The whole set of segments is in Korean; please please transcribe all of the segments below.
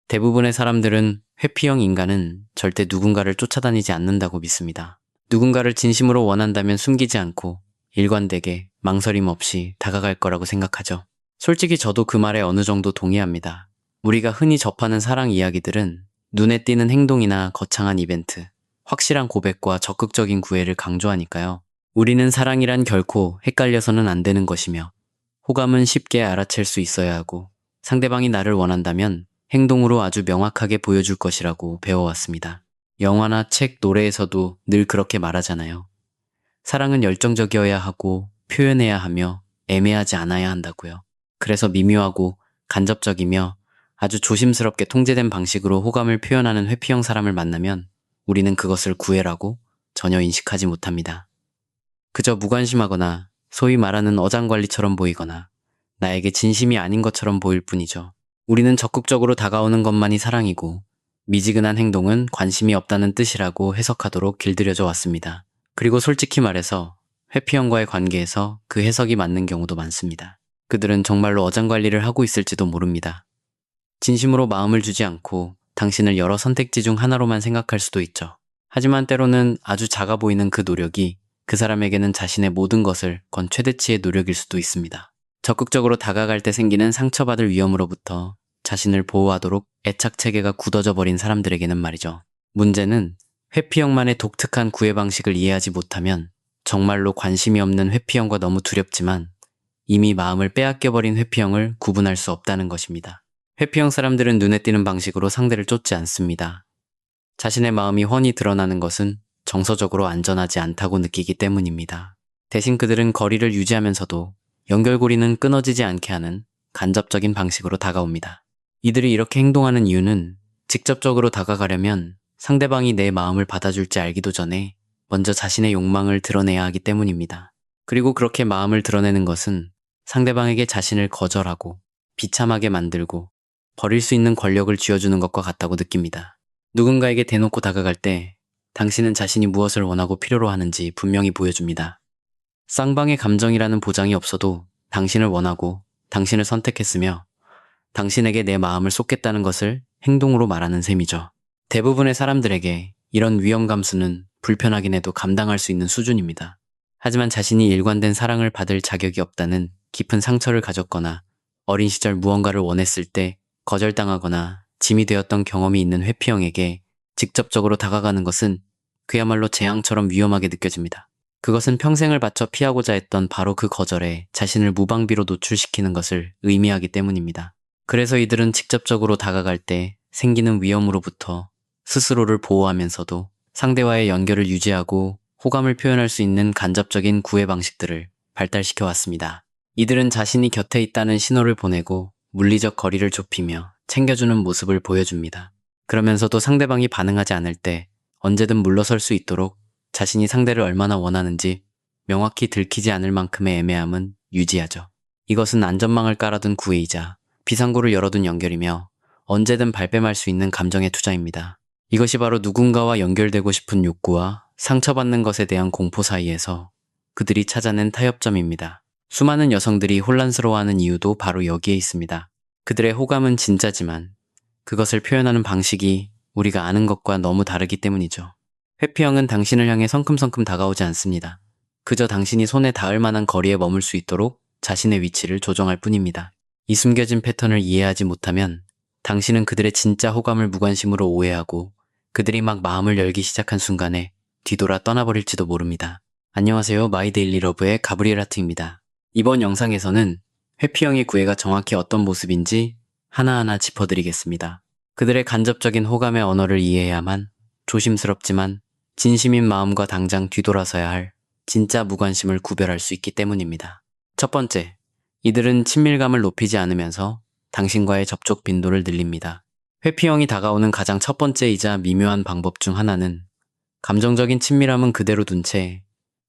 대부분의 사람들은 회피형 인간은 절대 누군가를 쫓아다니지 않는다고 믿습니다. 누군가를 진심으로 원한다면 숨기지 않고 일관되게 망설임 없이 다가갈 거라고 생각하죠. 솔직히 저도 그 말에 어느 정도 동의합니다. 우리가 흔히 접하는 사랑 이야기들은 눈에 띄는 행동이나 거창한 이벤트, 확실한 고백과 적극적인 구애를 강조하니까요. 우리는 사랑이란 결코 헷갈려서는 안 되는 것이며 호감은 쉽게 알아챌 수 있어야 하고 상대방이 나를 원한다면 행동으로 아주 명확하게 보여줄 것이라고 배워왔습니다. 영화나 책, 노래에서도 늘 그렇게 말하잖아요. 사랑은 열정적이어야 하고 표현해야 하며 애매하지 않아야 한다고요. 그래서 미묘하고 간접적이며 아주 조심스럽게 통제된 방식으로 호감을 표현하는 회피형 사람을 만나면 우리는 그것을 구애라고 전혀 인식하지 못합니다. 그저 무관심하거나 소위 말하는 어장관리처럼 보이거나 나에게 진심이 아닌 것처럼 보일 뿐이죠. 우리는 적극적으로 다가오는 것만이 사랑이고 미지근한 행동은 관심이 없다는 뜻이라고 해석하도록 길들여져 왔습니다. 그리고 솔직히 말해서 회피형과의 관계에서 그 해석이 맞는 경우도 많습니다. 그들은 정말로 어장관리를 하고 있을지도 모릅니다. 진심으로 마음을 주지 않고 당신을 여러 선택지 중 하나로만 생각할 수도 있죠. 하지만 때로는 아주 작아 보이는 그 노력이 그 사람에게는 자신의 모든 것을 건 최대치의 노력일 수도 있습니다. 적극적으로 다가갈 때 생기는 상처받을 위험으로부터 자신을 보호하도록 애착 체계가 굳어져 버린 사람들에게는 말이죠. 문제는 회피형만의 독특한 구애 방식을 이해하지 못하면 정말로 관심이 없는 회피형과 너무 두렵지만 이미 마음을 빼앗겨버린 회피형을 구분할 수 없다는 것입니다. 회피형 사람들은 눈에 띄는 방식으로 상대를 쫓지 않습니다. 자신의 마음이 훤히 드러나는 것은 정서적으로 안전하지 않다고 느끼기 때문입니다. 대신 그들은 거리를 유지하면서도 연결고리는 끊어지지 않게 하는 간접적인 방식으로 다가옵니다. 이들이 이렇게 행동하는 이유는 직접적으로 다가가려면 상대방이 내 마음을 받아줄지 알기도 전에 먼저 자신의 욕망을 드러내야 하기 때문입니다. 그리고 그렇게 마음을 드러내는 것은 상대방에게 자신을 거절하고 비참하게 만들고 버릴 수 있는 권력을 쥐어주는 것과 같다고 느낍니다. 누군가에게 대놓고 다가갈 때 당신은 자신이 무엇을 원하고 필요로 하는지 분명히 보여줍니다. 쌍방의 감정이라는 보장이 없어도 당신을 원하고 당신을 선택했으며 당신에게 내 마음을 쏟겠다는 것을 행동으로 말하는 셈이죠. 대부분의 사람들에게 이런 위험 감수는 불편하긴 해도 감당할 수 있는 수준입니다. 하지만 자신이 일관된 사랑을 받을 자격이 없다는 깊은 상처를 가졌거나 어린 시절 무언가를 원했을 때 거절당하거나 짐이 되었던 경험이 있는 회피형에게 직접적으로 다가가는 것은 그야말로 재앙처럼 위험하게 느껴집니다. 그것은 평생을 바쳐 피하고자 했던 바로 그 거절에 자신을 무방비로 노출시키는 것을 의미하기 때문입니다. 그래서 이들은 직접적으로 다가갈 때 생기는 위험으로부터 스스로를 보호하면서도 상대와의 연결을 유지하고 호감을 표현할 수 있는 간접적인 구애 방식들을 발달시켜 왔습니다. 이들은 자신이 곁에 있다는 신호를 보내고 물리적 거리를 좁히며 챙겨주는 모습을 보여줍니다. 그러면서도 상대방이 반응하지 않을 때 언제든 물러설 수 있도록 자신이 상대를 얼마나 원하는지 명확히 들키지 않을 만큼의 애매함은 유지하죠. 이것은 안전망을 깔아둔 구애이자 비상구를 열어둔 연결이며 언제든 발뺌할 수 있는 감정의 투자입니다. 이것이 바로 누군가와 연결되고 싶은 욕구와 상처받는 것에 대한 공포 사이에서 그들이 찾아낸 타협점입니다. 수많은 여성들이 혼란스러워하는 이유도 바로 여기에 있습니다. 그들의 호감은 진짜지만 그것을 표현하는 방식이 우리가 아는 것과 너무 다르기 때문이죠. 회피형은 당신을 향해 성큼성큼 다가오지 않습니다. 그저 당신이 손에 닿을 만한 거리에 머물 수 있도록 자신의 위치를 조정할 뿐입니다. 이 숨겨진 패턴을 이해하지 못하면 당신은 그들의 진짜 호감을 무관심으로 오해하고 그들이 막 마음을 열기 시작한 순간에 뒤돌아 떠나버릴지도 모릅니다. 안녕하세요. 마이데일리 러브의 가브리엘 하트입니다. 이번 영상에서는 회피형의 구애가 정확히 어떤 모습인지 하나하나 짚어드리겠습니다. 그들의 간접적인 호감의 언어를 이해해야만 조심스럽지만 진심인 마음과 당장 뒤돌아서야 할 진짜 무관심을 구별할 수 있기 때문입니다. 첫 번째, 이들은 친밀감을 높이지 않으면서 당신과의 접촉 빈도를 늘립니다. 회피형이 다가오는 가장 첫 번째이자 미묘한 방법 중 하나는 감정적인 친밀함은 그대로 둔 채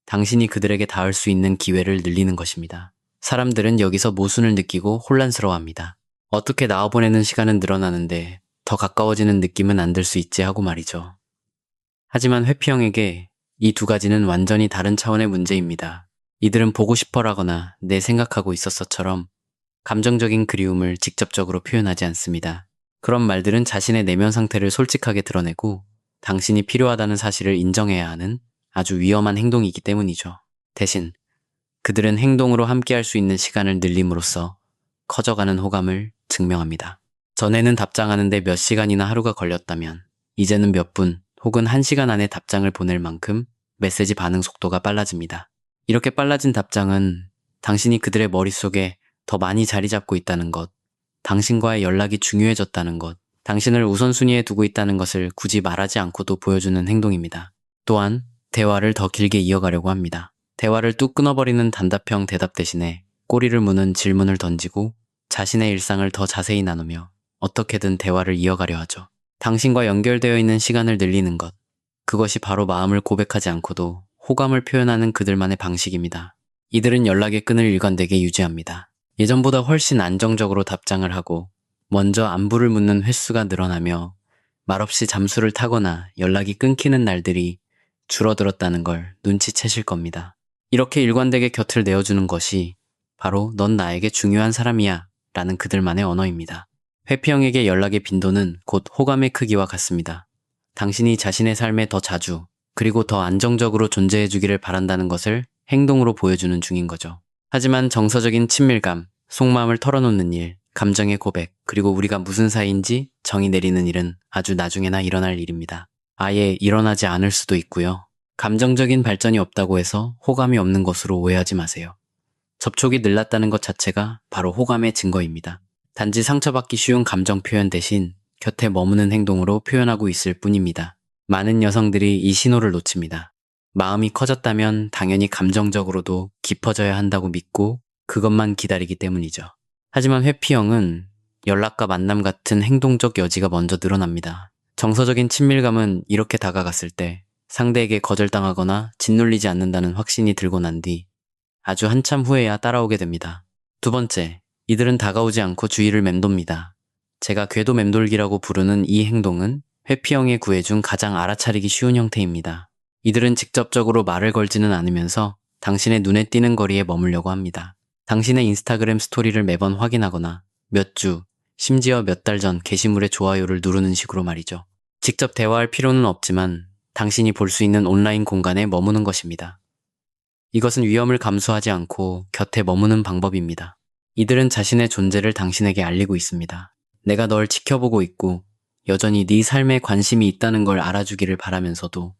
당신이 그들에게 닿을 수 있는 기회를 늘리는 것입니다. 사람들은 여기서 모순을 느끼고 혼란스러워합니다. 어떻게 나와보내는 시간은 늘어나는데 더 가까워지는 느낌은 안 들 수 있지 하고 말이죠. 하지만 회피형에게 이 두 가지는 완전히 다른 차원의 문제입니다. 이들은 보고 싶어라거나 내 생각하고 있었어처럼 감정적인 그리움을 직접적으로 표현하지 않습니다. 그런 말들은 자신의 내면 상태를 솔직하게 드러내고 당신이 필요하다는 사실을 인정해야 하는 아주 위험한 행동이기 때문이죠. 대신 그들은 행동으로 함께할 수 있는 시간을 늘림으로써 커져가는 호감을 증명합니다. 전에는 답장하는데 몇 시간이나 하루가 걸렸다면 이제는 몇 분 혹은 1시간 안에 답장을 보낼 만큼 메시지 반응 속도가 빨라집니다. 이렇게 빨라진 답장은 당신이 그들의 머릿속에 더 많이 자리 잡고 있다는 것, 당신과의 연락이 중요해졌다는 것, 당신을 우선순위에 두고 있다는 것을 굳이 말하지 않고도 보여주는 행동입니다. 또한 대화를 더 길게 이어가려고 합니다. 대화를 뚝 끊어버리는 단답형 대답 대신에 꼬리를 무는 질문을 던지고 자신의 일상을 더 자세히 나누며 어떻게든 대화를 이어가려 하죠. 당신과 연결되어 있는 시간을 늘리는 것, 그것이 바로 마음을 고백하지 않고도 호감을 표현하는 그들만의 방식입니다. 이들은 연락의 끈을 일관되게 유지합니다. 예전보다 훨씬 안정적으로 답장을 하고 먼저 안부를 묻는 횟수가 늘어나며 말없이 잠수를 타거나 연락이 끊기는 날들이 줄어들었다는 걸 눈치채실 겁니다. 이렇게 일관되게 곁을 내어주는 것이 바로 넌 나에게 중요한 사람이야 라는 그들만의 언어입니다. 회피형에게 연락의 빈도는 곧 호감의 크기와 같습니다. 당신이 자신의 삶에 더 자주 그리고 더 안정적으로 존재해 주기를 바란다는 것을 행동으로 보여주는 중인 거죠. 하지만 정서적인 친밀감, 속마음을 털어놓는 일, 감정의 고백, 그리고 우리가 무슨 사이인지 정의 내리는 일은 아주 나중에나 일어날 일입니다. 아예 일어나지 않을 수도 있고요. 감정적인 발전이 없다고 해서 호감이 없는 것으로 오해하지 마세요. 접촉이 늘었다는 것 자체가 바로 호감의 증거입니다. 단지 상처받기 쉬운 감정 표현 대신 곁에 머무는 행동으로 표현하고 있을 뿐입니다. 많은 여성들이 이 신호를 놓칩니다. 마음이 커졌다면 당연히 감정적으로도 깊어져야 한다고 믿고 그것만 기다리기 때문이죠. 하지만 회피형은 연락과 만남 같은 행동적 여지가 먼저 늘어납니다. 정서적인 친밀감은 이렇게 다가갔을 때 상대에게 거절당하거나 짓눌리지 않는다는 확신이 들고 난 뒤 아주 한참 후에야 따라오게 됩니다. 두 번째, 이들은 다가오지 않고 주위를 맴돕니다. 제가 궤도 맴돌기라고 부르는 이 행동은 회피형의 구애 중 가장 알아차리기 쉬운 형태입니다. 이들은 직접적으로 말을 걸지는 않으면서 당신의 눈에 띄는 거리에 머물려고 합니다. 당신의 인스타그램 스토리를 매번 확인하거나 몇 주, 심지어 몇 달 전 게시물의 좋아요를 누르는 식으로 말이죠. 직접 대화할 필요는 없지만 당신이 볼 수 있는 온라인 공간에 머무는 것입니다. 이것은 위험을 감수하지 않고 곁에 머무는 방법입니다. 이들은 자신의 존재를 당신에게 알리고 있습니다. 내가 널 지켜보고 있고 여전히 네 삶에 관심이 있다는 걸 알아주기를 바라면서도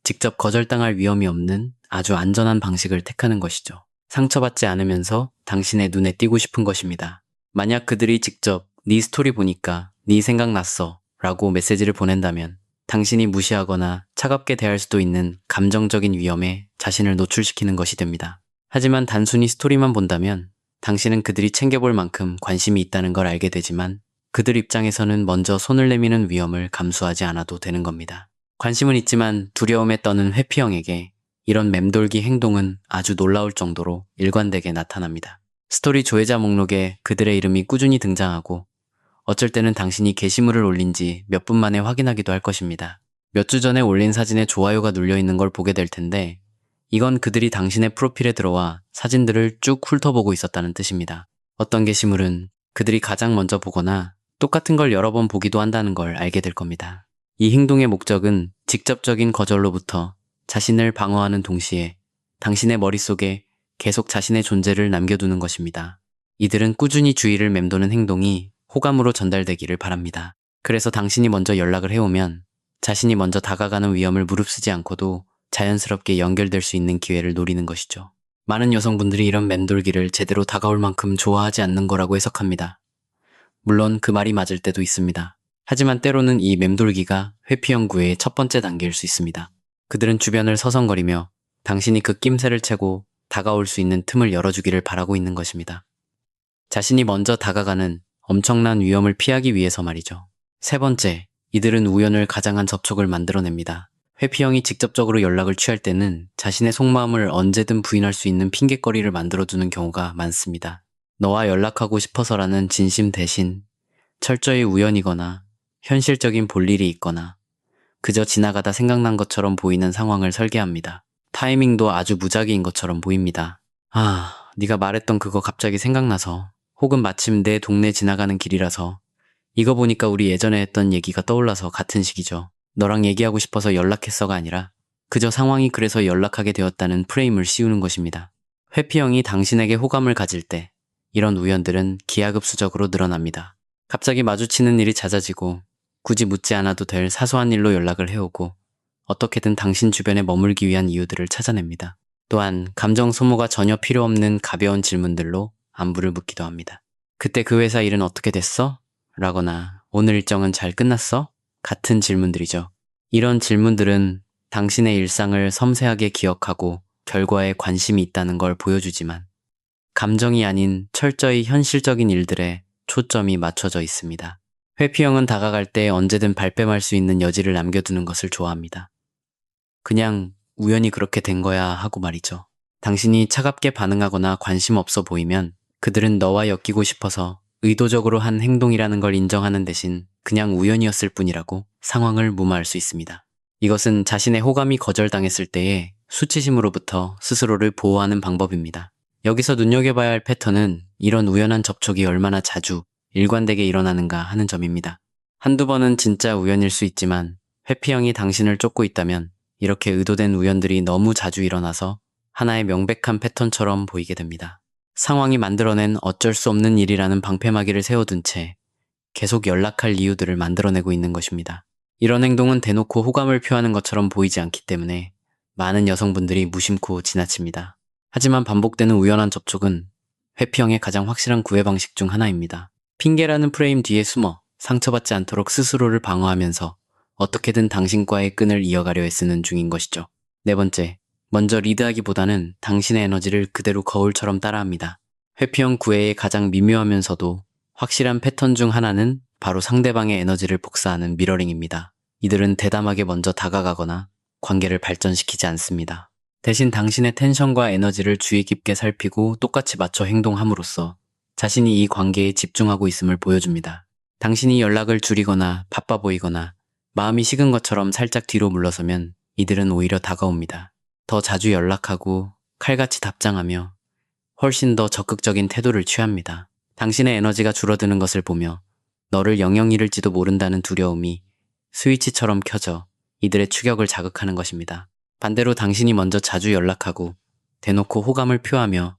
직접 거절당할 위험이 없는 아주 안전한 방식을 택하는 것이죠. 상처받지 않으면서 당신의 눈에 띄고 싶은 것입니다. 만약 그들이 직접 네 스토리 보니까 네 생각났어 라고 메시지를 보낸다면 당신이 무시하거나 차갑게 대할 수도 있는 감정적인 위험에 자신을 노출시키는 것이 됩니다. 하지만 단순히 스토리만 본다면 당신은 그들이 챙겨볼 만큼 관심이 있다는 걸 알게 되지만 그들 입장에서는 먼저 손을 내미는 위험을 감수하지 않아도 되는 겁니다. 관심은 있지만 두려움에 떠는 회피형에게 이런 맴돌기 행동은 아주 놀라울 정도로 일관되게 나타납니다. 스토리 조회자 목록에 그들의 이름이 꾸준히 등장하고 어쩔 때는 당신이 게시물을 올린 지 몇 분 만에 확인하기도 할 것입니다. 몇 주 전에 올린 사진에 좋아요가 눌려 있는 걸 보게 될 텐데 이건 그들이 당신의 프로필에 들어와 사진들을 쭉 훑어보고 있었다는 뜻입니다. 어떤 게시물은 그들이 가장 먼저 보거나 똑같은 걸 여러 번 보기도 한다는 걸 알게 될 겁니다. 이 행동의 목적은 직접적인 거절로부터 자신을 방어하는 동시에 당신의 머릿속에 계속 자신의 존재를 남겨두는 것입니다. 이들은 꾸준히 주의를 맴도는 행동이 호감으로 전달되기를 바랍니다. 그래서 당신이 먼저 연락을 해오면 자신이 먼저 다가가는 위험을 무릅쓰지 않고도 자연스럽게 연결될 수 있는 기회를 노리는 것이죠. 많은 여성분들이 이런 맴돌기를 제대로 다가올 만큼 좋아하지 않는 거라고 해석합니다. 물론 그 말이 맞을 때도 있습니다. 하지만 때로는 이 맴돌기가 회피형 구애의 첫 번째 단계일 수 있습니다. 그들은 주변을 서성거리며 당신이 그 낌새를 채고 다가올 수 있는 틈을 열어주기를 바라고 있는 것입니다. 자신이 먼저 다가가는 엄청난 위험을 피하기 위해서 말이죠. 세 번째, 이들은 우연을 가장한 접촉을 만들어냅니다. 회피형이 직접적으로 연락을 취할 때는 자신의 속마음을 언제든 부인할 수 있는 핑곗거리를 만들어두는 경우가 많습니다. 너와 연락하고 싶어서라는 진심 대신 철저히 우연이거나 현실적인 볼일이 있거나 그저 지나가다 생각난 것처럼 보이는 상황을 설계합니다. 타이밍도 아주 무작위인 것처럼 보입니다. 네가 말했던 그거 갑자기 생각나서 혹은 마침 내 동네 지나가는 길이라서 이거 보니까 우리 예전에 했던 얘기가 떠올라서 같은 식이죠. 너랑 얘기하고 싶어서 연락했어가 아니라 그저 상황이 그래서 연락하게 되었다는 프레임을 씌우는 것입니다. 회피형이 당신에게 호감을 가질 때 이런 우연들은 기하급수적으로 늘어납니다. 갑자기 마주치는 일이 잦아지고 굳이 묻지 않아도 될 사소한 일로 연락을 해오고 어떻게든 당신 주변에 머물기 위한 이유들을 찾아냅니다. 또한 감정 소모가 전혀 필요 없는 가벼운 질문들로 안부를 묻기도 합니다. 그때 그 회사 일은 어떻게 됐어? 라거나 오늘 일정은 잘 끝났어? 같은 질문들이죠. 이런 질문들은 당신의 일상을 섬세하게 기억하고 결과에 관심이 있다는 걸 보여주지만 감정이 아닌 철저히 현실적인 일들에 초점이 맞춰져 있습니다. 회피형은 다가갈 때 언제든 발뺌할 수 있는 여지를 남겨두는 것을 좋아합니다. 그냥 우연히 그렇게 된 거야 하고 말이죠. 당신이 차갑게 반응하거나 관심 없어 보이면 그들은 너와 엮이고 싶어서 의도적으로 한 행동이라는 걸 인정하는 대신 그냥 우연이었을 뿐이라고 상황을 무마할 수 있습니다. 이것은 자신의 호감이 거절당했을 때의 수치심으로부터 스스로를 보호하는 방법입니다. 여기서 눈여겨봐야 할 패턴은 이런 우연한 접촉이 얼마나 자주 일관되게 일어나는가 하는 점입니다. 한두 번은 진짜 우연일 수 있지만 회피형이 당신을 쫓고 있다면 이렇게 의도된 우연들이 너무 자주 일어나서 하나의 명백한 패턴처럼 보이게 됩니다. 상황이 만들어낸 어쩔 수 없는 일이라는 방패막이를 세워둔 채 계속 연락할 이유들을 만들어내고 있는 것입니다. 이런 행동은 대놓고 호감을 표하는 것처럼 보이지 않기 때문에 많은 여성분들이 무심코 지나칩니다. 하지만 반복되는 우연한 접촉은 회피형의 가장 확실한 구애 방식 중 하나입니다. 핑계라는 프레임 뒤에 숨어 상처받지 않도록 스스로를 방어하면서 어떻게든 당신과의 끈을 이어가려 애쓰는 중인 것이죠. 네 번째, 먼저 리드하기보다는 당신의 에너지를 그대로 거울처럼 따라합니다. 회피형 구애의 가장 미묘하면서도 확실한 패턴 중 하나는 바로 상대방의 에너지를 복사하는 미러링입니다. 이들은 대담하게 먼저 다가가거나 관계를 발전시키지 않습니다. 대신 당신의 텐션과 에너지를 주의 깊게 살피고 똑같이 맞춰 행동함으로써 자신이 이 관계에 집중하고 있음을 보여줍니다. 당신이 연락을 줄이거나 바빠 보이거나 마음이 식은 것처럼 살짝 뒤로 물러서면 이들은 오히려 다가옵니다. 더 자주 연락하고 칼같이 답장하며 훨씬 더 적극적인 태도를 취합니다. 당신의 에너지가 줄어드는 것을 보며 너를 영영 잃을지도 모른다는 두려움이 스위치처럼 켜져 이들의 추격을 자극하는 것입니다. 반대로 당신이 먼저 자주 연락하고 대놓고 호감을 표하며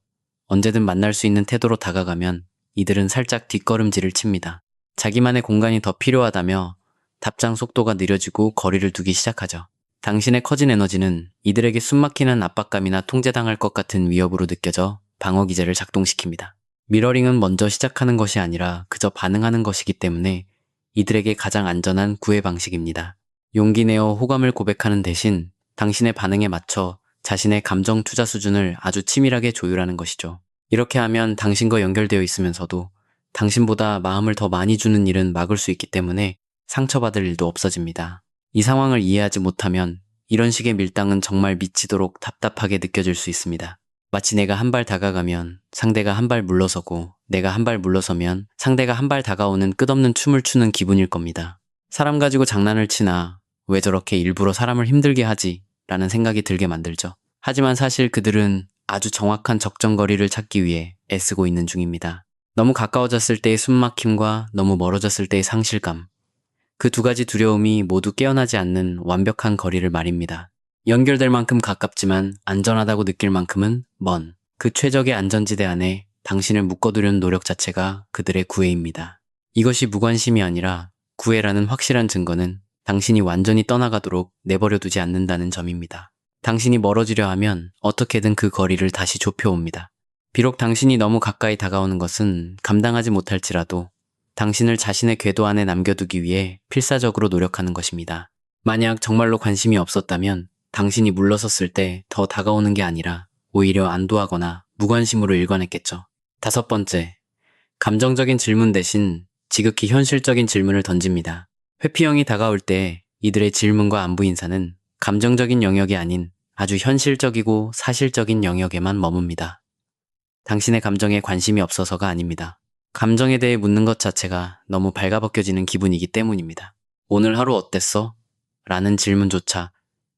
언제든 만날 수 있는 태도로 다가가면 이들은 살짝 뒷걸음질을 칩니다. 자기만의 공간이 더 필요하다며 답장 속도가 느려지고 거리를 두기 시작하죠. 당신의 커진 에너지는 이들에게 숨막히는 압박감이나 통제당할 것 같은 위협으로 느껴져 방어 기제를 작동시킵니다. 미러링은 먼저 시작하는 것이 아니라 그저 반응하는 것이기 때문에 이들에게 가장 안전한 구애 방식입니다. 용기 내어 호감을 고백하는 대신 당신의 반응에 맞춰 자신의 감정 투자 수준을 아주 치밀하게 조율하는 것이죠. 이렇게 하면 당신과 연결되어 있으면서도 당신보다 마음을 더 많이 주는 일은 막을 수 있기 때문에 상처받을 일도 없어집니다. 이 상황을 이해하지 못하면 이런 식의 밀당은 정말 미치도록 답답하게 느껴질 수 있습니다. 마치 내가 한 발 다가가면 상대가 한 발 물러서고 내가 한 발 물러서면 상대가 한 발 다가오는 끝없는 춤을 추는 기분일 겁니다. 사람 가지고 장난을 치나 왜 저렇게 일부러 사람을 힘들게 하지? 라는 생각이 들게 만들죠. 하지만 사실 그들은 아주 정확한 적정거리를 찾기 위해 애쓰고 있는 중입니다. 너무 가까워졌을 때의 숨막힘과 너무 멀어졌을 때의 상실감. 그 두 가지 두려움이 모두 깨어나지 않는 완벽한 거리를 말입니다. 연결될 만큼 가깝지만 안전하다고 느낄 만큼은 먼 그 최적의 안전지대 안에 당신을 묶어두려는 노력 자체가 그들의 구애입니다. 이것이 무관심이 아니라 구애라는 확실한 증거는 당신이 완전히 떠나가도록 내버려 두지 않는다는 점입니다. 당신이 멀어지려 하면 어떻게든 그 거리를 다시 좁혀옵니다. 비록 당신이 너무 가까이 다가오는 것은 감당하지 못할지라도 당신을 자신의 궤도 안에 남겨두기 위해 필사적으로 노력하는 것입니다. 만약 정말로 관심이 없었다면 당신이 물러섰을 때 더 다가오는 게 아니라 오히려 안도하거나 무관심으로 일관했겠죠. 다섯 번째, 감정적인 질문 대신 지극히 현실적인 질문을 던집니다. 회피형이 다가올 때 이들의 질문과 안부 인사는 감정적인 영역이 아닌 아주 현실적이고 사실적인 영역에만 머뭅니다. 당신의 감정에 관심이 없어서가 아닙니다. 감정에 대해 묻는 것 자체가 너무 발가벗겨지는 기분이기 때문입니다. 오늘 하루 어땠어? 라는 질문조차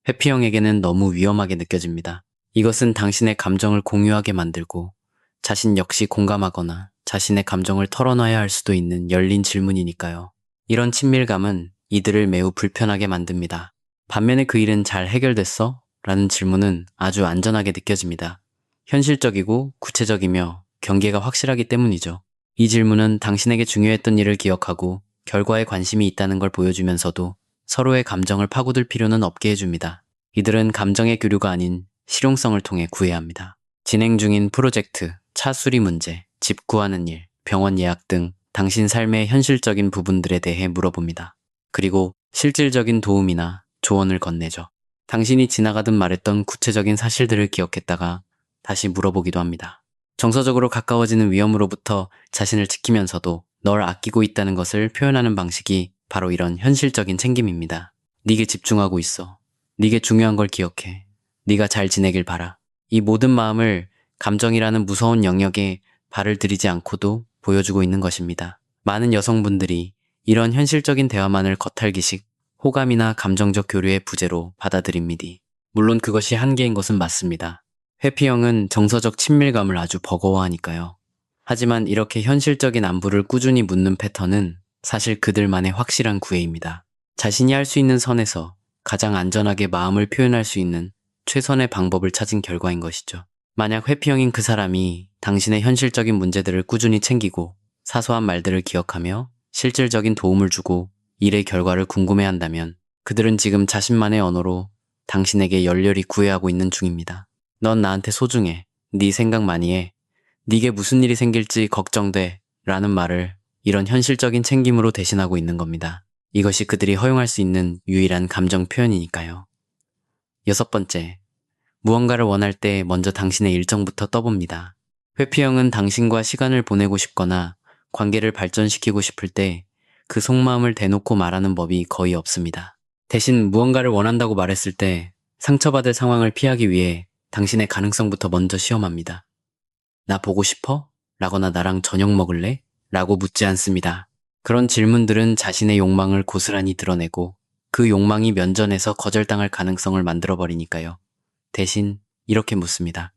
회피형에게는 너무 위험하게 느껴집니다. 이것은 당신의 감정을 공유하게 만들고 자신 역시 공감하거나 자신의 감정을 털어놔야 할 수도 있는 열린 질문이니까요. 이런 친밀감은 이들을 매우 불편하게 만듭니다. 반면에 그 일은 잘 해결됐어? 라는 질문은 아주 안전하게 느껴집니다. 현실적이고 구체적이며 경계가 확실하기 때문이죠. 이 질문은 당신에게 중요했던 일을 기억하고 결과에 관심이 있다는 걸 보여주면서도 서로의 감정을 파고들 필요는 없게 해줍니다. 이들은 감정의 교류가 아닌 실용성을 통해 구해야 합니다. 진행 중인 프로젝트, 차 수리 문제, 집 구하는 일, 병원 예약 등 당신 삶의 현실적인 부분들에 대해 물어봅니다. 그리고 실질적인 도움이나 조언을 건네죠. 당신이 지나가듯 말했던 구체적인 사실들을 기억했다가 다시 물어보기도 합니다. 정서적으로 가까워지는 위험으로부터 자신을 지키면서도 널 아끼고 있다는 것을 표현하는 방식이 바로 이런 현실적인 챙김입니다. 네게 집중하고 있어. 네게 중요한 걸 기억해. 네가 잘 지내길 바라. 이 모든 마음을 감정이라는 무서운 영역에 발을 들이지 않고도 보여주고 있는 것입니다. 많은 여성분들이 이런 현실적인 대화만을 겉핥기식 호감이나 감정적 교류의 부재로 받아들입니다. 물론 그것이 한계인 것은 맞습니다. 회피형은 정서적 친밀감을 아주 버거워하니까요. 하지만 이렇게 현실적인 안부를 꾸준히 묻는 패턴은 사실 그들만의 확실한 구애입니다. 자신이 할 수 있는 선에서 가장 안전하게 마음을 표현할 수 있는 최선의 방법을 찾은 결과인 것이죠. 만약 회피형인 그 사람이 당신의 현실적인 문제들을 꾸준히 챙기고 사소한 말들을 기억하며 실질적인 도움을 주고 일의 결과를 궁금해한다면 그들은 지금 자신만의 언어로 당신에게 열렬히 구애하고 있는 중입니다. 넌 나한테 소중해. 네 생각 많이 해. 네게 무슨 일이 생길지 걱정돼. 라는 말을 이런 현실적인 챙김으로 대신하고 있는 겁니다. 이것이 그들이 허용할 수 있는 유일한 감정 표현이니까요. 6번째, 무언가를 원할 때 먼저 당신의 일정부터 떠봅니다. 회피형은 당신과 시간을 보내고 싶거나 관계를 발전시키고 싶을 때 그 속마음을 대놓고 말하는 법이 거의 없습니다. 대신 무언가를 원한다고 말했을 때 상처받을 상황을 피하기 위해 당신의 가능성부터 먼저 시험합니다. 나 보고 싶어? 라거나 나랑 저녁 먹을래? 라고 묻지 않습니다. 그런 질문들은 자신의 욕망을 고스란히 드러내고 그 욕망이 면전에서 거절당할 가능성을 만들어버리니까요. 대신 이렇게 묻습니다.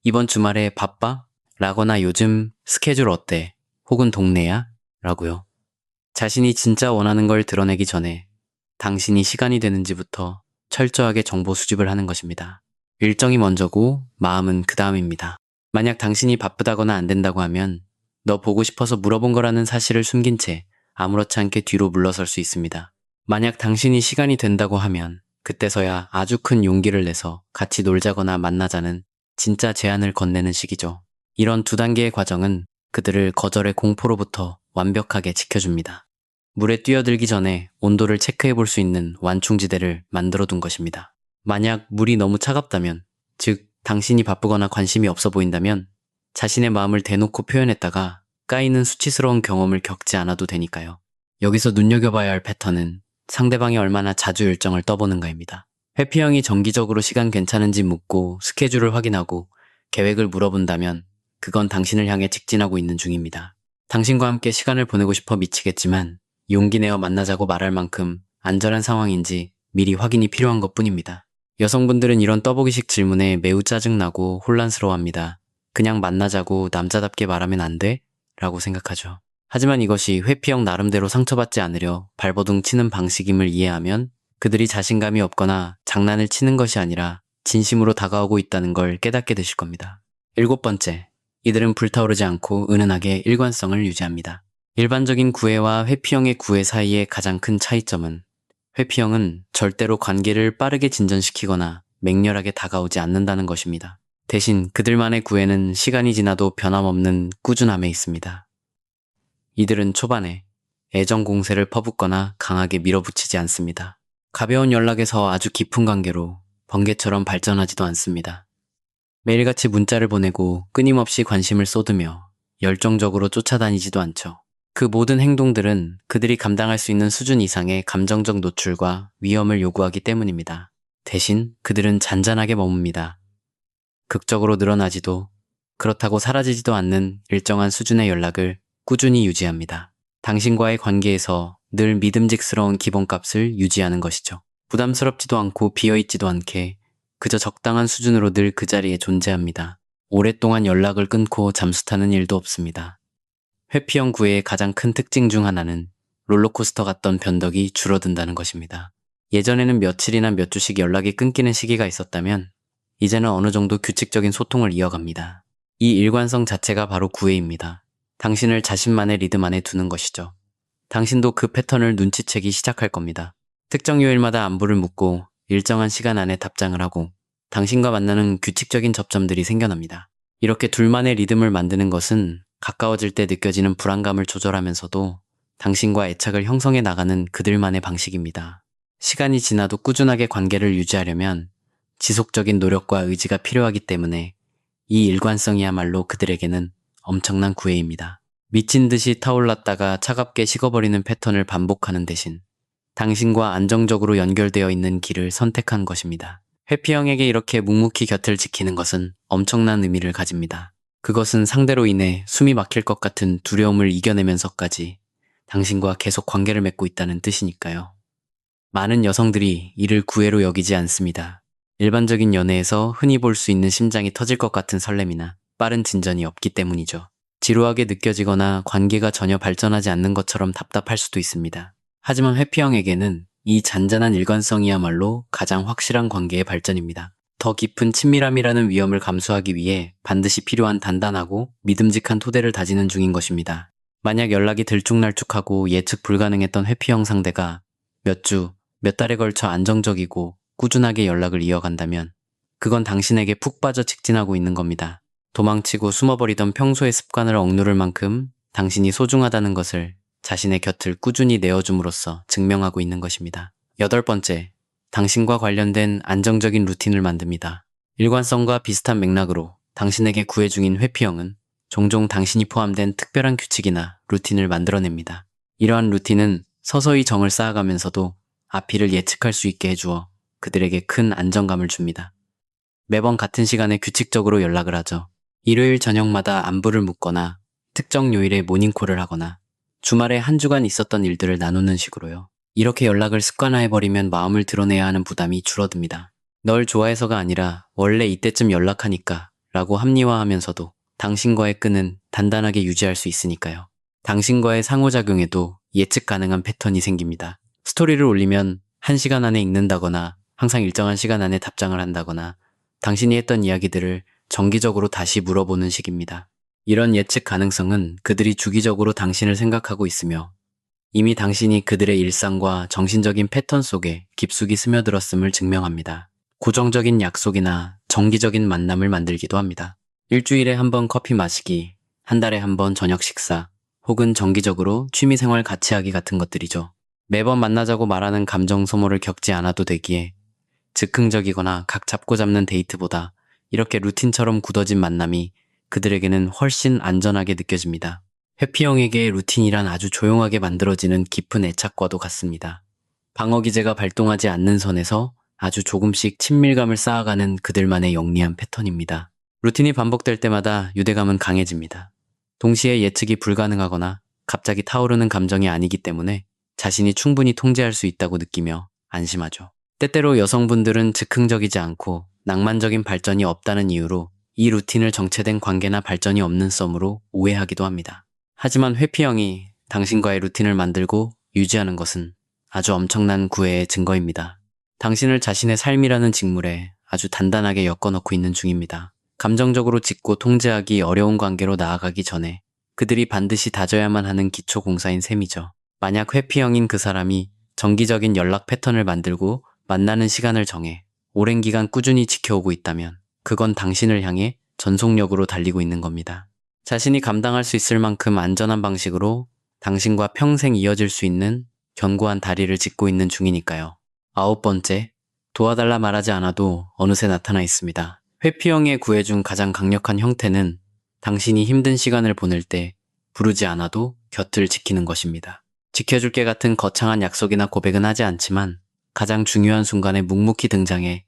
이번 주말에 바빠? 라거나 요즘 스케줄 어때? 혹은 동네야? 라고요. 자신이 진짜 원하는 걸 드러내기 전에 당신이 시간이 되는지부터 철저하게 정보 수집을 하는 것입니다. 일정이 먼저고 마음은 그 다음입니다. 만약 당신이 바쁘다거나 안 된다고 하면 너 보고 싶어서 물어본 거라는 사실을 숨긴 채 아무렇지 않게 뒤로 물러설 수 있습니다. 만약 당신이 시간이 된다고 하면 그때서야 아주 큰 용기를 내서 같이 놀자거나 만나자는 진짜 제안을 건네는 시기죠. 이런 두 단계의 과정은 그들을 거절의 공포로부터 완벽하게 지켜줍니다. 물에 뛰어들기 전에 온도를 체크해 볼 수 있는 완충지대를 만들어 둔 것입니다. 만약 물이 너무 차갑다면, 즉 당신이 바쁘거나 관심이 없어 보인다면 자신의 마음을 대놓고 표현했다가 까이는 수치스러운 경험을 겪지 않아도 되니까요. 여기서 눈여겨봐야 할 패턴은 상대방이 얼마나 자주 일정을 떠보는가입니다. 회피형이 정기적으로 시간 괜찮은지 묻고 스케줄을 확인하고 계획을 물어본다면 그건 당신을 향해 직진하고 있는 중입니다. 당신과 함께 시간을 보내고 싶어 미치겠지만 용기 내어 만나자고 말할 만큼 안전한 상황인지 미리 확인이 필요한 것뿐입니다. 여성분들은 이런 떠보기식 질문에 매우 짜증나고 혼란스러워합니다. 그냥 만나자고 남자답게 말하면 안 돼? 라고 생각하죠. 하지만 이것이 회피형 나름대로 상처받지 않으려 발버둥 치는 방식임을 이해하면 그들이 자신감이 없거나 장난을 치는 것이 아니라 진심으로 다가오고 있다는 걸 깨닫게 되실 겁니다. 7번째, 이들은 불타오르지 않고 은은하게 일관성을 유지합니다. 일반적인 구애와 회피형의 구애 사이의 가장 큰 차이점은 회피형은 절대로 관계를 빠르게 진전시키거나 맹렬하게 다가오지 않는다는 것입니다. 대신 그들만의 구애는 시간이 지나도 변함없는 꾸준함에 있습니다. 이들은 초반에 애정 공세를 퍼붓거나 강하게 밀어붙이지 않습니다. 가벼운 연락에서 아주 깊은 관계로 번개처럼 발전하지도 않습니다. 매일같이 문자를 보내고 끊임없이 관심을 쏟으며 열정적으로 쫓아다니지도 않죠. 그 모든 행동들은 그들이 감당할 수 있는 수준 이상의 감정적 노출과 위험을 요구하기 때문입니다. 대신 그들은 잔잔하게 머뭅니다. 극적으로 늘어나지도 그렇다고 사라지지도 않는 일정한 수준의 연락을 꾸준히 유지합니다. 당신과의 관계에서 늘 믿음직스러운 기본값을 유지하는 것이죠. 부담스럽지도 않고 비어있지도 않게 그저 적당한 수준으로 늘 그 자리에 존재합니다. 오랫동안 연락을 끊고 잠수 타는 일도 없습니다. 회피형 구애의 가장 큰 특징 중 하나는 롤러코스터 같던 변덕이 줄어든다는 것입니다. 예전에는 며칠이나 몇 주씩 연락이 끊기는 시기가 있었다면 이제는 어느 정도 규칙적인 소통을 이어갑니다. 이 일관성 자체가 바로 구애입니다. 당신을 자신만의 리듬 안에 두는 것이죠. 당신도 그 패턴을 눈치채기 시작할 겁니다. 특정 요일마다 안부를 묻고 일정한 시간 안에 답장을 하고 당신과 만나는 규칙적인 접점들이 생겨납니다. 이렇게 둘만의 리듬을 만드는 것은 가까워질 때 느껴지는 불안감을 조절하면서도 당신과 애착을 형성해 나가는 그들만의 방식입니다. 시간이 지나도 꾸준하게 관계를 유지하려면 지속적인 노력과 의지가 필요하기 때문에 이 일관성이야말로 그들에게는 엄청난 구애입니다. 미친 듯이 타올랐다가 차갑게 식어버리는 패턴을 반복하는 대신 당신과 안정적으로 연결되어 있는 길을 선택한 것입니다. 회피형에게 이렇게 묵묵히 곁을 지키는 것은 엄청난 의미를 가집니다. 그것은 상대로 인해 숨이 막힐 것 같은 두려움을 이겨내면서까지 당신과 계속 관계를 맺고 있다는 뜻이니까요. 많은 여성들이 이를 구애로 여기지 않습니다. 일반적인 연애에서 흔히 볼 수 있는 심장이 터질 것 같은 설렘이나 빠른 진전이 없기 때문이죠. 지루하게 느껴지거나 관계가 전혀 발전하지 않는 것처럼 답답할 수도 있습니다. 하지만 회피형에게는 이 잔잔한 일관성이야말로 가장 확실한 관계의 발전입니다. 더 깊은 친밀함이라는 위험을 감수하기 위해 반드시 필요한 단단하고 믿음직한 토대를 다지는 중인 것입니다. 만약 연락이 들쭉날쭉하고 예측 불가능했던 회피형 상대가 몇 주, 몇 달에 걸쳐 안정적이고 꾸준하게 연락을 이어간다면 그건 당신에게 푹 빠져 직진하고 있는 겁니다. 도망치고 숨어버리던 평소의 습관을 억누를 만큼 당신이 소중하다는 것을 자신의 곁을 꾸준히 내어줌으로써 증명하고 있는 것입니다. 8번째, 당신과 관련된 안정적인 루틴을 만듭니다. 일관성과 비슷한 맥락으로 당신에게 구애 중인 회피형은 종종 당신이 포함된 특별한 규칙이나 루틴을 만들어냅니다. 이러한 루틴은 서서히 정을 쌓아가면서도 앞이를 예측할 수 있게 해주어 그들에게 큰 안정감을 줍니다. 매번 같은 시간에 규칙적으로 연락을 하죠. 일요일 저녁마다 안부를 묻거나 특정 요일에 모닝콜을 하거나 주말에 한 주간 있었던 일들을 나누는 식으로요. 이렇게 연락을 습관화해버리면 마음을 드러내야 하는 부담이 줄어듭니다. 널 좋아해서가 아니라 원래 이때쯤 연락하니까 라고 합리화하면서도 당신과의 끈은 단단하게 유지할 수 있으니까요. 당신과의 상호작용에도 예측 가능한 패턴이 생깁니다. 스토리를 올리면 1시간 안에 읽는다거나 항상 일정한 시간 안에 답장을 한다거나 당신이 했던 이야기들을 정기적으로 다시 물어보는 식입니다. 이런 예측 가능성은 그들이 주기적으로 당신을 생각하고 있으며 이미 당신이 그들의 일상과 정신적인 패턴 속에 깊숙이 스며들었음을 증명합니다. 고정적인 약속이나 정기적인 만남을 만들기도 합니다. 일주일에 한 번 커피 마시기, 한 달에 한 번 저녁 식사, 혹은 정기적으로 취미생활 같이 하기 같은 것들이죠. 매번 만나자고 말하는 감정 소모를 겪지 않아도 되기에 즉흥적이거나 각 잡고 잡는 데이트보다 이렇게 루틴처럼 굳어진 만남이 그들에게는 훨씬 안전하게 느껴집니다. 회피형에게 루틴이란 아주 조용하게 만들어지는 깊은 애착과도 같습니다. 방어기제가 발동하지 않는 선에서 아주 조금씩 친밀감을 쌓아가는 그들만의 영리한 패턴입니다. 루틴이 반복될 때마다 유대감은 강해집니다. 동시에 예측이 불가능하거나 갑자기 타오르는 감정이 아니기 때문에 자신이 충분히 통제할 수 있다고 느끼며 안심하죠. 때때로 여성분들은 즉흥적이지 않고 낭만적인 발전이 없다는 이유로 이 루틴을 정체된 관계나 발전이 없는 썸으로 오해하기도 합니다. 하지만 회피형이 당신과의 루틴을 만들고 유지하는 것은 아주 엄청난 구애의 증거입니다. 당신을 자신의 삶이라는 직물에 아주 단단하게 엮어넣고 있는 중입니다. 감정적으로 짚고 통제하기 어려운 관계로 나아가기 전에 그들이 반드시 다져야만 하는 기초 공사인 셈이죠. 만약 회피형인 그 사람이 정기적인 연락 패턴을 만들고 만나는 시간을 정해 오랜 기간 꾸준히 지켜오고 있다면 그건 당신을 향해 전속력으로 달리고 있는 겁니다. 자신이 감당할 수 있을 만큼 안전한 방식으로 당신과 평생 이어질 수 있는 견고한 다리를 짚고 있는 중이니까요. 9번째, 도와달라 말하지 않아도 어느새 나타나 있습니다. 회피형의 구애 중 가장 강력한 형태는 당신이 힘든 시간을 보낼 때 부르지 않아도 곁을 지키는 것입니다. 지켜줄게 같은 거창한 약속이나 고백은 하지 않지만 가장 중요한 순간에 묵묵히 등장해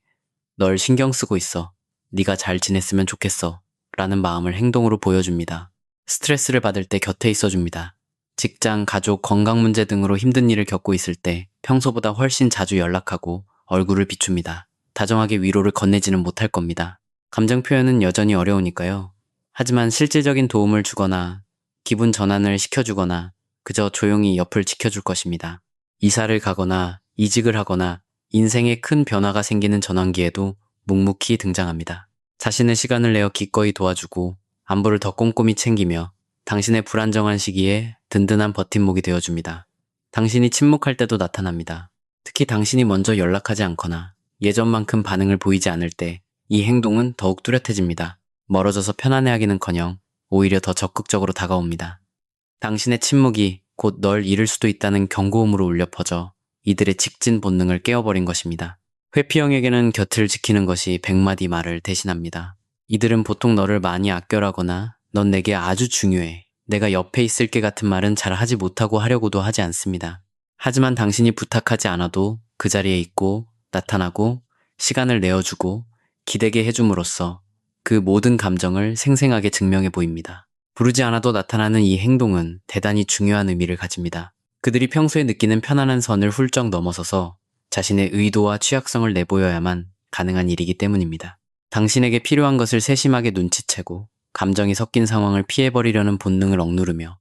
널 신경 쓰고 있어. 네가 잘 지냈으면 좋겠어. 라는 마음을 행동으로 보여줍니다. 스트레스를 받을 때 곁에 있어줍니다. 직장, 가족, 건강 문제 등으로 힘든 일을 겪고 있을 때 평소보다 훨씬 자주 연락하고 얼굴을 비춥니다. 다정하게 위로를 건네지는 못할 겁니다. 감정 표현은 여전히 어려우니까요. 하지만 실질적인 도움을 주거나 기분 전환을 시켜주거나 그저 조용히 옆을 지켜줄 것입니다. 이사를 가거나 이직을 하거나 인생에 큰 변화가 생기는 전환기에도 묵묵히 등장합니다. 자신의 시간을 내어 기꺼이 도와주고 안부를 더 꼼꼼히 챙기며 당신의 불안정한 시기에 든든한 버팀목이 되어줍니다. 당신이 침묵할 때도 나타납니다. 특히 당신이 먼저 연락하지 않거나 예전만큼 반응을 보이지 않을 때 이 행동은 더욱 뚜렷해집니다. 멀어져서 편안해하기는커녕 오히려 더 적극적으로 다가옵니다. 당신의 침묵이 곧 널 잃을 수도 있다는 경고음으로 울려 퍼져 이들의 직진 본능을 깨어버린 것입니다. 회피형에게는 곁을 지키는 것이 100마디 말을 대신합니다. 이들은 보통 너를 많이 아껴라거나 넌 내게 아주 중요해, 내가 옆에 있을게 같은 말은 잘 하지 못하고 하려고도 하지 않습니다. 하지만 당신이 부탁하지 않아도 그 자리에 있고 나타나고 시간을 내어주고 기대게 해줌으로써 그 모든 감정을 생생하게 증명해 보입니다. 부르지 않아도 나타나는 이 행동은 대단히 중요한 의미를 가집니다. 그들이 평소에 느끼는 편안한 선을 훌쩍 넘어서서 자신의 의도와 취약성을 내보여야만 가능한 일이기 때문입니다. 당신에게 필요한 것을 세심하게 눈치채고 감정이 섞인 상황을 피해버리려는 본능을 억누르며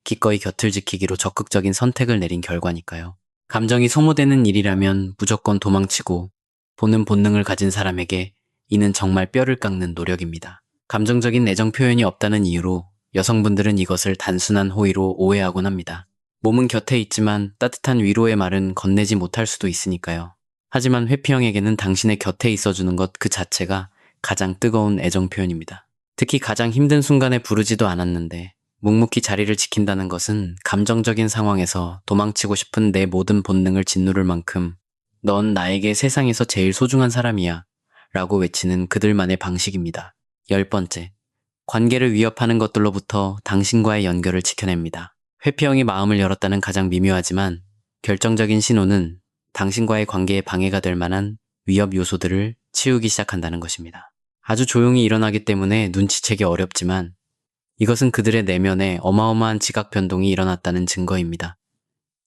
기꺼이 곁을 지키기로 적극적인 선택을 내린 결과니까요. 감정이 소모되는 일이라면 무조건 도망치고 보는 본능을 가진 사람에게 이는 정말 뼈를 깎는 노력입니다. 감정적인 애정 표현이 없다는 이유로 여성분들은 이것을 단순한 호의로 오해하곤 합니다. 몸은 곁에 있지만 따뜻한 위로의 말은 건네지 못할 수도 있으니까요. 하지만 회피형에게는 당신의 곁에 있어주는 것 그 자체가 가장 뜨거운 애정 표현입니다. 특히 가장 힘든 순간에 부르지도 않았는데 묵묵히 자리를 지킨다는 것은 감정적인 상황에서 도망치고 싶은 내 모든 본능을 짓누를 만큼 넌 나에게 세상에서 제일 소중한 사람이야 라고 외치는 그들만의 방식입니다. 10번째, 관계를 위협하는 것들로부터 당신과의 연결을 지켜냅니다. 회피형이 마음을 열었다는 가장 미묘하지만 결정적인 신호는 당신과의 관계에 방해가 될 만한 위협 요소들을 치우기 시작한다는 것입니다. 아주 조용히 일어나기 때문에 눈치채기 어렵지만 이것은 그들의 내면에 어마어마한 지각 변동이 일어났다는 증거입니다.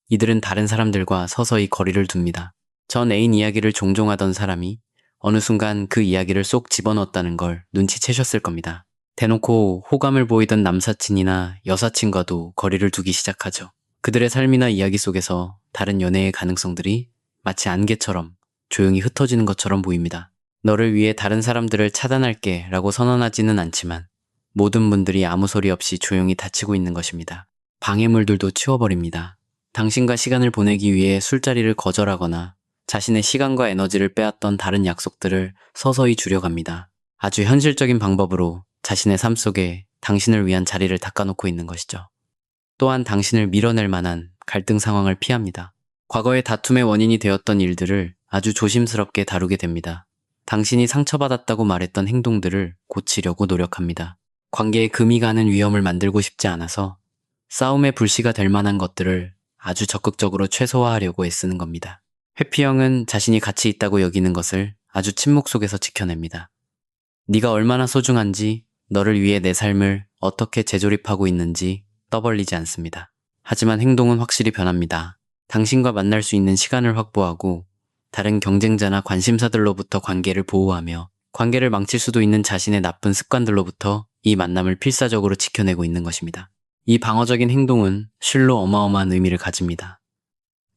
이들은 다른 사람들과 서서히 거리를 둡니다. 전 애인 이야기를 종종 하던 사람이 어느 순간 그 이야기를 쏙 집어넣었다는 걸 눈치채셨을 겁니다. 대놓고 호감을 보이던 남사친이나 여사친과도 거리를 두기 시작하죠. 그들의 삶이나 이야기 속에서 다른 연애의 가능성들이 마치 안개처럼 조용히 흩어지는 것처럼 보입니다. 너를 위해 다른 사람들을 차단할게 라고 선언하지는 않지만 모든 분들이 아무 소리 없이 조용히 닫히고 있는 것입니다. 방해물들도 치워버립니다. 당신과 시간을 보내기 위해 술자리를 거절하거나 자신의 시간과 에너지를 빼앗던 다른 약속들을 서서히 줄여갑니다. 아주 현실적인 방법으로 자신의 삶 속에 당신을 위한 자리를 닦아놓고 있는 것이죠. 또한 당신을 밀어낼 만한 갈등 상황을 피합니다. 과거의 다툼의 원인이 되었던 일들을 아주 조심스럽게 다루게 됩니다. 당신이 상처받았다고 말했던 행동들을 고치려고 노력합니다. 관계에 금이 가는 위험을 만들고 싶지 않아서 싸움의 불씨가 될 만한 것들을 아주 적극적으로 최소화하려고 애쓰는 겁니다. 회피형은 자신이 가치 있다고 여기는 것을 아주 침묵 속에서 지켜냅니다. 네가 얼마나 소중한지, 너를 위해 내 삶을 어떻게 재조립하고 있는지 떠벌리지 않습니다. 하지만 행동은 확실히 변합니다. 당신과 만날 수 있는 시간을 확보하고 다른 경쟁자나 관심사들로부터 관계를 보호하며 관계를 망칠 수도 있는 자신의 나쁜 습관들로부터 이 만남을 필사적으로 지켜내고 있는 것입니다. 이 방어적인 행동은 실로 어마어마한 의미를 가집니다.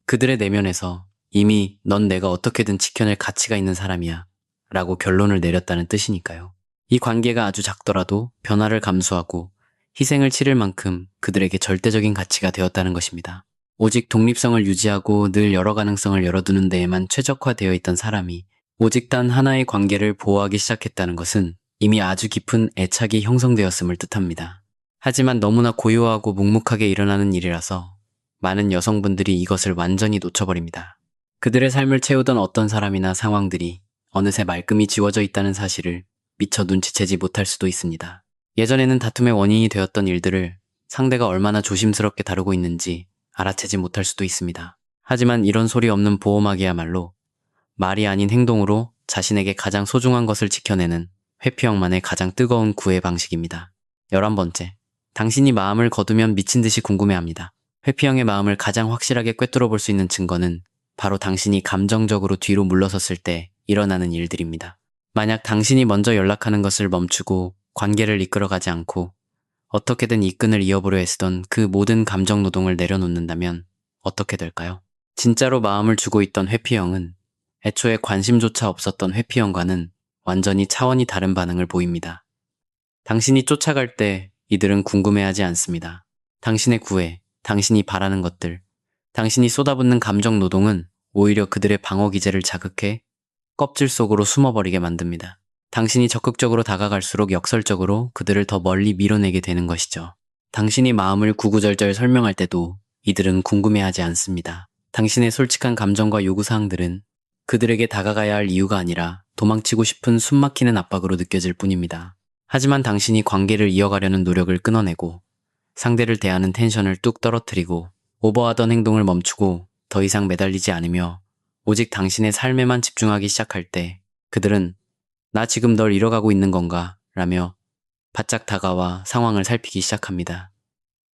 그들의 내면에서 이미 넌 내가 어떻게든 지켜낼 가치가 있는 사람이야 라고 결론을 내렸다는 뜻이니까요. 이 관계가 아주 작더라도 변화를 감수하고 희생을 치를 만큼 그들에게 절대적인 가치가 되었다는 것입니다. 오직 독립성을 유지하고 늘 여러 가능성을 열어두는 데에만 최적화되어 있던 사람이 오직 단 하나의 관계를 보호하기 시작했다는 것은 이미 아주 깊은 애착이 형성되었음을 뜻합니다. 하지만 너무나 고요하고 묵묵하게 일어나는 일이라서 많은 여성분들이 이것을 완전히 놓쳐버립니다. 그들의 삶을 채우던 어떤 사람이나 상황들이 어느새 말끔히 지워져 있다는 사실을 미처 눈치채지 못할 수도 있습니다. 예전에는 다툼의 원인이 되었던 일들을 상대가 얼마나 조심스럽게 다루고 있는지 알아채지 못할 수도 있습니다. 하지만 이런 소리 없는 보호막이야말로 말이 아닌 행동으로 자신에게 가장 소중한 것을 지켜내는 회피형만의 가장 뜨거운 구애 방식입니다. 11번째, 당신이 마음을 거두면 미친 듯이 궁금해합니다. 회피형의 마음을 가장 확실하게 꿰뚫어 볼 수 있는 증거는 바로 당신이 감정적으로 뒤로 물러섰을 때 일어나는 일들입니다. 만약 당신이 먼저 연락하는 것을 멈추고 관계를 이끌어가지 않고 어떻게든 이 끈을 이어보려 애쓰던 그 모든 감정 노동을 내려놓는다면 어떻게 될까요? 진짜로 마음을 주고 있던 회피형은 애초에 관심조차 없었던 회피형과는 완전히 차원이 다른 반응을 보입니다. 당신이 쫓아갈 때 이들은 궁금해하지 않습니다. 당신의 구애, 당신이 바라는 것들, 당신이 쏟아붓는 감정 노동은 오히려 그들의 방어 기제를 자극해 껍질 속으로 숨어버리게 만듭니다. 당신이 적극적으로 다가갈수록 역설적으로 그들을 더 멀리 밀어내게 되는 것이죠. 당신이 마음을 구구절절 설명할 때도 이들은 궁금해하지 않습니다. 당신의 솔직한 감정과 요구사항들은 그들에게 다가가야 할 이유가 아니라 도망치고 싶은 숨막히는 압박으로 느껴질 뿐입니다. 하지만 당신이 관계를 이어가려는 노력을 끊어내고 상대를 대하는 텐션을 뚝 떨어뜨리고 오버하던 행동을 멈추고 더 이상 매달리지 않으며 오직 당신의 삶에만 집중하기 시작할 때 그들은 나 지금 널 잃어가고 있는 건가? 라며 바짝 다가와 상황을 살피기 시작합니다.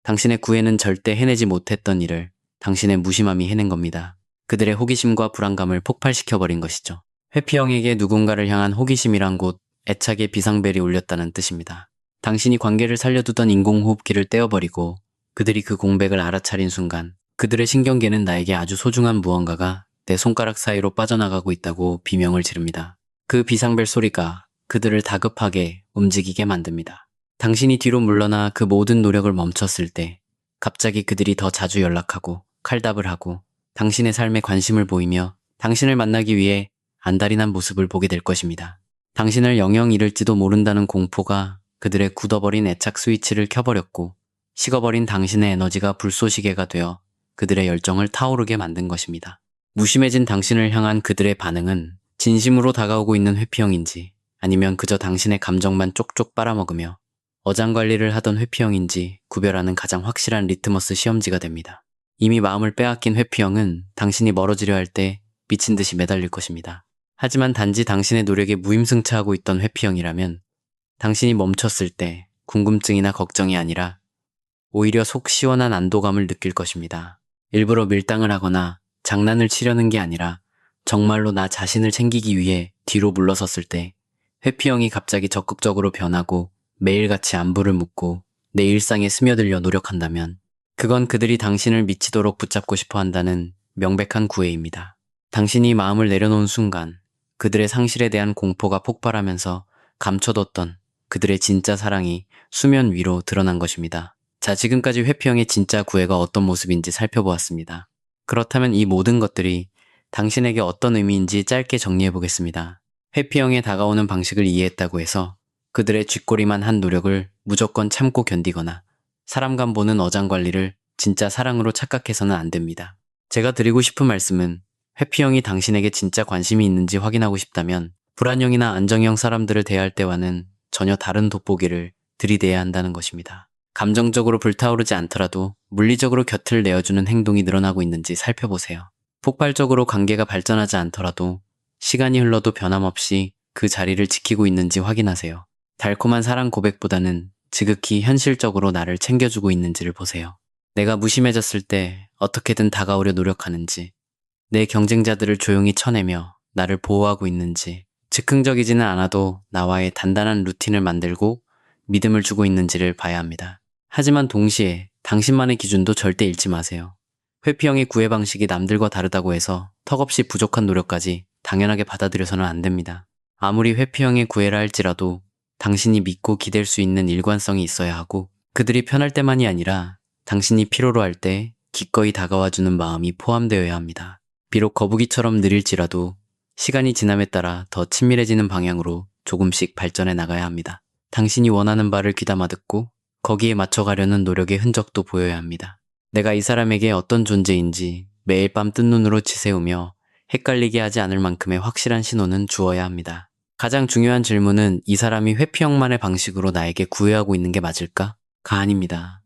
당신의 구애는 절대 해내지 못했던 일을 당신의 무심함이 해낸 겁니다. 그들의 호기심과 불안감을 폭발시켜버린 것이죠. 회피형에게 누군가를 향한 호기심이란 곧 애착의 비상벨이 울렸다는 뜻입니다. 당신이 관계를 살려두던 인공호흡기를 떼어버리고 그들이 그 공백을 알아차린 순간 그들의 신경계는 나에게 아주 소중한 무언가가 내 손가락 사이로 빠져나가고 있다고 비명을 지릅니다. 그 비상벨 소리가 그들을 다급하게 움직이게 만듭니다. 당신이 뒤로 물러나 그 모든 노력을 멈췄을 때 갑자기 그들이 더 자주 연락하고 칼답을 하고 당신의 삶에 관심을 보이며 당신을 만나기 위해 안달이 난 모습을 보게 될 것입니다. 당신을 영영 잃을지도 모른다는 공포가 그들의 굳어버린 애착 스위치를 켜버렸고 식어버린 당신의 에너지가 불쏘시개가 되어 그들의 열정을 타오르게 만든 것입니다. 무심해진 당신을 향한 그들의 반응은 진심으로 다가오고 있는 회피형인지 아니면 그저 당신의 감정만 쪽쪽 빨아먹으며 어장관리를 하던 회피형인지 구별하는 가장 확실한 리트머스 시험지가 됩니다. 이미 마음을 빼앗긴 회피형은 당신이 멀어지려 할 때 미친 듯이 매달릴 것입니다. 하지만 단지 당신의 노력에 무임승차하고 있던 회피형이라면 당신이 멈췄을 때 궁금증이나 걱정이 아니라 오히려 속 시원한 안도감을 느낄 것입니다. 일부러 밀당을 하거나 장난을 치려는 게 아니라 정말로 나 자신을 챙기기 위해 뒤로 물러섰을 때 회피형이 갑자기 적극적으로 변하고 매일같이 안부를 묻고 내 일상에 스며들려 노력한다면 그건 그들이 당신을 미치도록 붙잡고 싶어 한다는 명백한 구애입니다. 당신이 마음을 내려놓은 순간 그들의 상실에 대한 공포가 폭발하면서 감춰뒀던 그들의 진짜 사랑이 수면 위로 드러난 것입니다. 자, 지금까지 회피형의 진짜 구애가 어떤 모습인지 살펴보았습니다. 그렇다면 이 모든 것들이 당신에게 어떤 의미인지 짧게 정리해 보겠습니다. 회피형에 다가오는 방식을 이해했다고 해서 그들의 쥐꼬리만 한 노력을 무조건 참고 견디거나 사람 간 보는 어장관리를 진짜 사랑으로 착각해서는 안 됩니다. 제가 드리고 싶은 말씀은 회피형이 당신에게 진짜 관심이 있는지 확인하고 싶다면 불안형이나 안정형 사람들을 대할 때와는 전혀 다른 돋보기를 들이대야 한다는 것입니다. 감정적으로 불타오르지 않더라도 물리적으로 곁을 내어주는 행동이 늘어나고 있는지 살펴보세요. 폭발적으로 관계가 발전하지 않더라도 시간이 흘러도 변함없이 그 자리를 지키고 있는지 확인하세요. 달콤한 사랑 고백보다는 지극히 현실적으로 나를 챙겨주고 있는지를 보세요. 내가 무심해졌을 때 어떻게든 다가오려 노력하는지, 내 경쟁자들을 조용히 쳐내며 나를 보호하고 있는지, 즉흥적이지는 않아도 나와의 단단한 루틴을 만들고 믿음을 주고 있는지를 봐야 합니다. 하지만 동시에 당신만의 기준도 절대 잃지 마세요. 회피형의 구애 방식이 남들과 다르다고 해서 턱없이 부족한 노력까지 당연하게 받아들여서는 안 됩니다. 아무리 회피형의 구애라 할지라도 당신이 믿고 기댈 수 있는 일관성이 있어야 하고 그들이 편할 때만이 아니라 당신이 필요로 할 때 기꺼이 다가와주는 마음이 포함되어야 합니다. 비록 거북이처럼 느릴지라도 시간이 지남에 따라 더 친밀해지는 방향으로 조금씩 발전해 나가야 합니다. 당신이 원하는 바를 귀담아 듣고 거기에 맞춰가려는 노력의 흔적도 보여야 합니다. 내가 이 사람에게 어떤 존재인지 매일 밤 뜬 눈으로 지새우며 헷갈리게 하지 않을 만큼의 확실한 신호는 주어야 합니다. 가장 중요한 질문은 이 사람이 회피형만의 방식으로 나에게 구애하고 있는 게 맞을까? 가 아닙니다.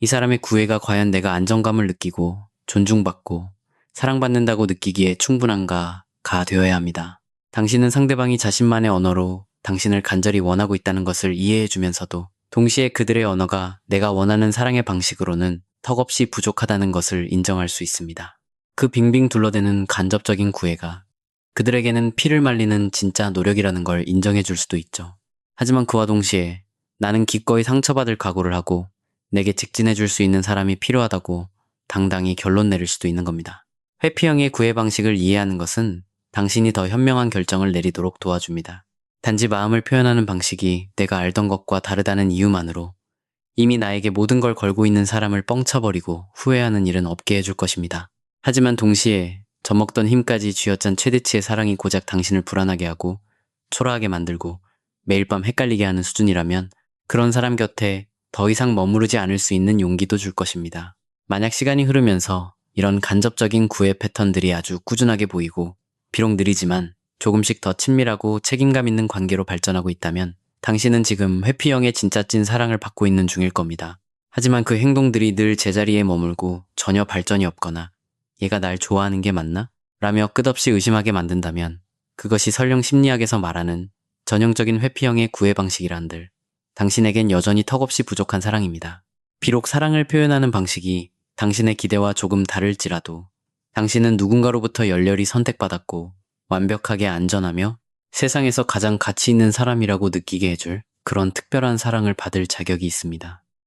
이 사람의 구애가 과연 내가 안정감을 느끼고 존중받고 사랑받는다고 느끼기에 충분한가가 되어야 합니다. 당신은 상대방이 자신만의 언어로 당신을 간절히 원하고 있다는 것을 이해해주면서도 동시에 그들의 언어가 내가 원하는 사랑의 방식으로는 턱없이 부족하다는 것을 인정할 수 있습니다. 그 빙빙 둘러대는 간접적인 구애가 그들에게는 피를 말리는 진짜 노력이라는 걸 인정해 줄 수도 있죠. 하지만 그와 동시에 나는 기꺼이 상처받을 각오를 하고 내게 직진해줄 수 있는 사람이 필요하다고 당당히 결론 내릴 수도 있는 겁니다. 회피형의 구애 방식을 이해하는 것은 당신이 더 현명한 결정을 내리도록 도와줍니다. 단지 마음을 표현하는 방식이 내가 알던 것과 다르다는 이유만으로 이미 나에게 모든 걸 걸고 있는 사람을 뻥쳐버리고 후회하는 일은 없게 해줄 것입니다. 하지만 동시에 젖먹던 힘까지 쥐어짠 최대치의 사랑이 고작 당신을 불안하게 하고 초라하게 만들고 매일 밤 헷갈리게 하는 수준이라면 그런 사람 곁에 더 이상 머무르지 않을 수 있는 용기도 줄 것입니다. 만약 시간이 흐르면서 이런 간접적인 구애 패턴들이 아주 꾸준하게 보이고 비록 느리지만 조금씩 더 친밀하고 책임감 있는 관계로 발전하고 있다면 당신은 지금 회피형의 진짜 찐 사랑을 받고 있는 중일 겁니다. 하지만 그 행동들이 늘 제자리에 머물고 전혀 발전이 없거나 얘가 날 좋아하는 게 맞나? 라며 끝없이 의심하게 만든다면 그것이 설령 심리학에서 말하는 전형적인 회피형의 구애 방식이란들 당신에겐 여전히 턱없이 부족한 사랑입니다. 비록 사랑을 표현하는 방식이 당신의 기대와 조금 다를지라도 당신은 누군가로부터 열렬히 선택받았고 완벽하게 안전하며 세상에서 가장 가치 있는 사람이라고 느끼게 해줄 그런 특별한 사랑을 받을 자격이 있습니다.